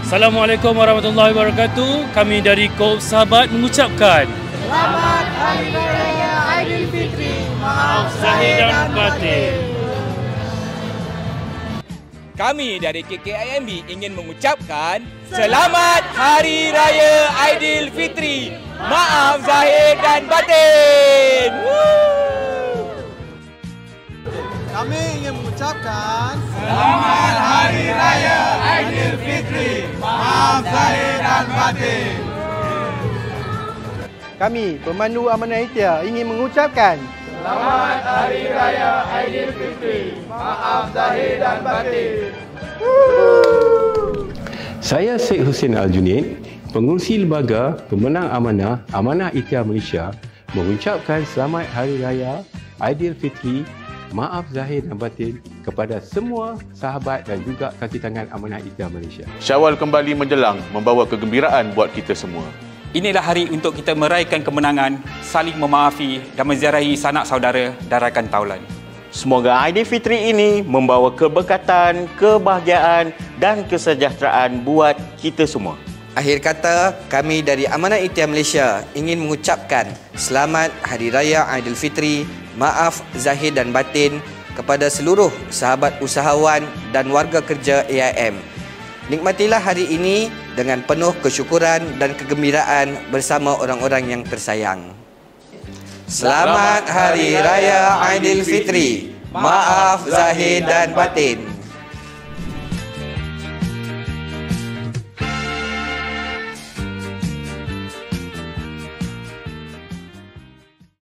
Assalamualaikum warahmatullahi wabarakatuh. Kami dari Koop Sahabat mengucapkan Selamat Hari Raya Aidilfitri. Maaf zahir dan batin. Kami dari KKIMB ingin mengucapkan Selamat Hari Raya Aidilfitri. Maaf zahir dan batin. Kami ingin mengucapkan Selamat Hari Raya Aidilfitri. Maaf zahir dan batin. Kami pemandu Amanah Ikhtiar ingin mengucapkan Selamat Hari Raya Aidilfitri. Maaf zahir dan batin. Saya Syed Hussein Al-Junaid, pengurusi lembaga pemenang amanah Amanah Ikhtiar Malaysia, mengucapkan Selamat Hari Raya Aidilfitri. Maaf zahir dan batin kepada semua sahabat dan juga kaki tangan Amanah Ikhtiar Malaysia. Syawal kembali menjelang membawa kegembiraan buat kita semua. Inilah hari untuk kita meraihkan kemenangan, saling memaafi dan menziarahi sanak saudara dan rakan taulan. Semoga Aidilfitri ini membawa keberkatan, kebahagiaan dan kesejahteraan buat kita semua. Akhir kata, kami dari Amanah Ikhtiar Malaysia ingin mengucapkan Selamat Hari Raya Aidilfitri, maaf zahir dan batin kepada seluruh sahabat usahawan dan warga kerja AIM. Nikmatilah hari ini dengan penuh kesyukuran dan kegembiraan bersama orang-orang yang tersayang. Selamat Hari Raya Aidilfitri. Maaf zahir dan batin.